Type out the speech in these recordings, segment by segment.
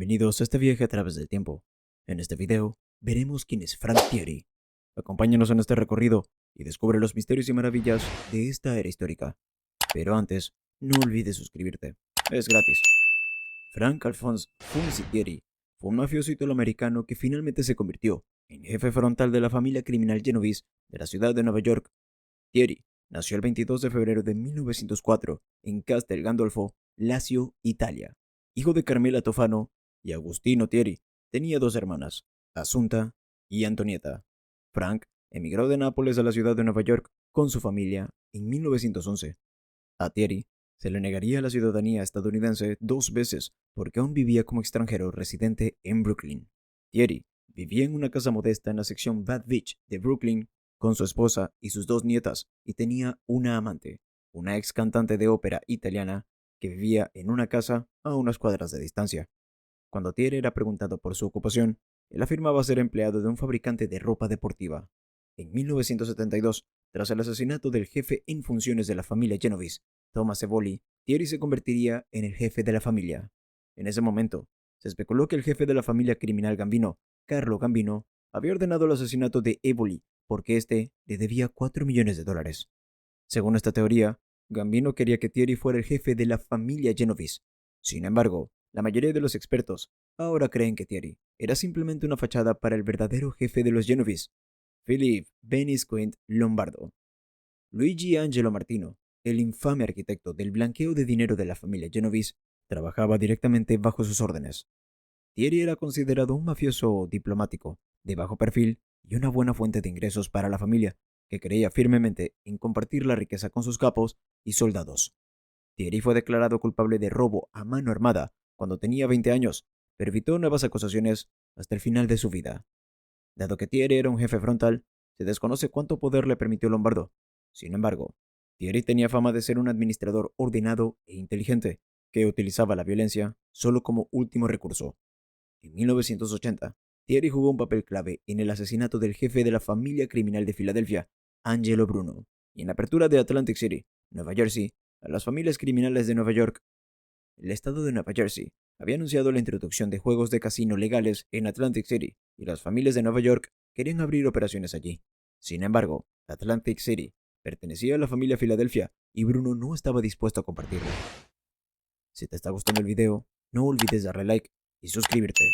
Bienvenidos a este viaje a través del tiempo. En este video, veremos quién es Frank Tieri. Acompáñanos en este recorrido y descubre los misterios y maravillas de esta era histórica. Pero antes, no olvides suscribirte. Es gratis. Frank Alphonse Funzi Tieri fue un mafioso italoamericano que finalmente se convirtió en jefe frontal de la familia criminal Genovese de la ciudad de Nueva York. Tieri nació el 22 de febrero de 1904 en Castel Gandolfo, Lazio, Italia. Hijo de Carmela Tofano y Agustino Tieri, tenía dos hermanas, Asunta y Antonieta. Frank emigró de Nápoles a la ciudad de Nueva York con su familia en 1911. A Tieri se le negaría la ciudadanía estadounidense 2 veces porque aún vivía como extranjero residente en Brooklyn. Tieri vivía en una casa modesta en la sección Bad Beach de Brooklyn con su esposa y sus dos nietas, y tenía una amante, una ex cantante de ópera italiana que vivía en una casa a unas cuadras de distancia. Cuando Tieri era preguntado por su ocupación, él afirmaba ser empleado de un fabricante de ropa deportiva. En 1972, tras el asesinato del jefe en funciones de la familia Genovese, Thomas Evoli, Tieri se convertiría en el jefe de la familia. En ese momento, se especuló que el jefe de la familia criminal Gambino, Carlo Gambino, había ordenado el asesinato de Evoli porque éste le debía $4 millones. Según esta teoría, Gambino quería que Tieri fuera el jefe de la familia Genovese. Sin embargo, la mayoría de los expertos ahora creen que Tieri era simplemente una fachada para el verdadero jefe de los Genovese, Philip Benisquint Lombardo. Luigi Angelo Martino, el infame arquitecto del blanqueo de dinero de la familia Genovese, trabajaba directamente bajo sus órdenes. Tieri era considerado un mafioso diplomático, de bajo perfil y una buena fuente de ingresos para la familia, que creía firmemente en compartir la riqueza con sus capos y soldados. Tieri fue declarado culpable de robo a mano armada cuando tenía 20 años, pero evitó nuevas acusaciones hasta el final de su vida. Dado que Tieri era un jefe frontal, se desconoce cuánto poder le permitió Lombardo. Sin embargo, Tieri tenía fama de ser un administrador ordenado e inteligente, que utilizaba la violencia solo como último recurso. En 1980, Tieri jugó un papel clave en el asesinato del jefe de la familia criminal de Filadelfia, Angelo Bruno, y en la apertura de Atlantic City, Nueva Jersey, a las familias criminales de Nueva York. El estado de Nueva Jersey había anunciado la introducción de juegos de casino legales en Atlantic City, y las familias de Nueva York querían abrir operaciones allí. Sin embargo, Atlantic City pertenecía a la familia Filadelfia y Bruno no estaba dispuesto a compartirlo. Si te está gustando el video, no olvides darle like y suscribirte.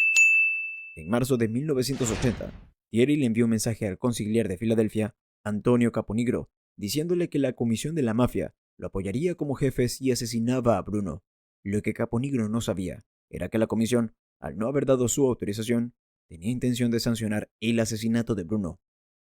En marzo de 1980, Tieri le envió un mensaje al consigliere de Filadelfia, Antonio Caponigro, diciéndole que la comisión de la mafia lo apoyaría como jefe si asesinaba a Bruno. Lo que Caponigro no sabía era que la comisión, al no haber dado su autorización, tenía intención de sancionar el asesinato de Bruno.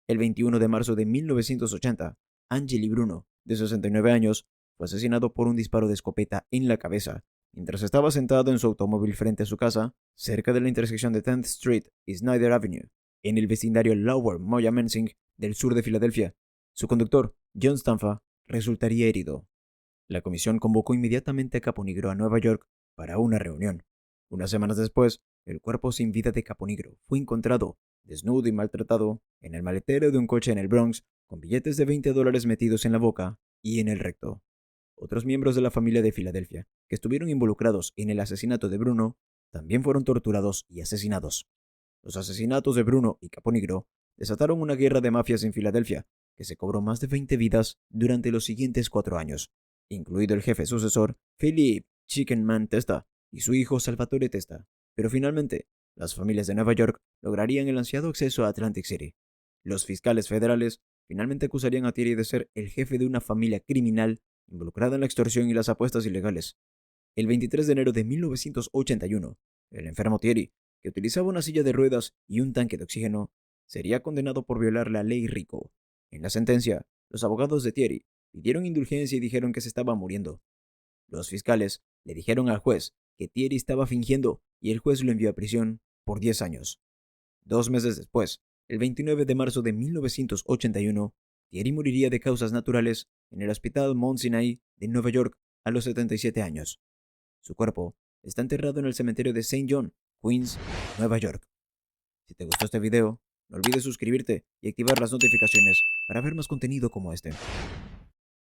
El 21 de marzo de 1980, Angeli Bruno, de 69 años, fue asesinado por un disparo de escopeta en la cabeza, mientras estaba sentado en su automóvil frente a su casa, cerca de la intersección de 10th Street y Snyder Avenue, en el vecindario Lower Moyamensing del sur de Filadelfia. Su conductor, John Stanfa, resultaría herido. La comisión convocó inmediatamente a Caponigro a Nueva York para una reunión. Unas semanas después, el cuerpo sin vida de Caponigro fue encontrado, desnudo y maltratado, en el maletero de un coche en el Bronx, con billetes de $20 metidos en la boca y en el recto. Otros miembros de la familia de Filadelfia, que estuvieron involucrados en el asesinato de Bruno, también fueron torturados y asesinados. Los asesinatos de Bruno y Caponigro desataron una guerra de mafias en Filadelfia, que se cobró más de 20 vidas durante los siguientes 4 años, incluido el jefe sucesor, Philip Chickenman Testa, y su hijo Salvatore Testa. Pero finalmente, las familias de Nueva York lograrían el ansiado acceso a Atlantic City. Los fiscales federales finalmente acusarían a Tieri de ser el jefe de una familia criminal involucrada en la extorsión y las apuestas ilegales. El 23 de enero de 1981, el enfermo Tieri, que utilizaba una silla de ruedas y un tanque de oxígeno, sería condenado por violar la ley Rico. En la sentencia, los abogados de Tieri pidieron indulgencia y dijeron que se estaba muriendo. Los fiscales le dijeron al juez que Tieri estaba fingiendo y el juez lo envió a prisión por 10 años. 2 meses después, el 29 de marzo de 1981, Tieri moriría de causas naturales en el Hospital Mount Sinai de Nueva York a los 77 años. Su cuerpo está enterrado en el cementerio de St. John, Queens, Nueva York. Si te gustó este video, no olvides suscribirte y activar las notificaciones para ver más contenido como este.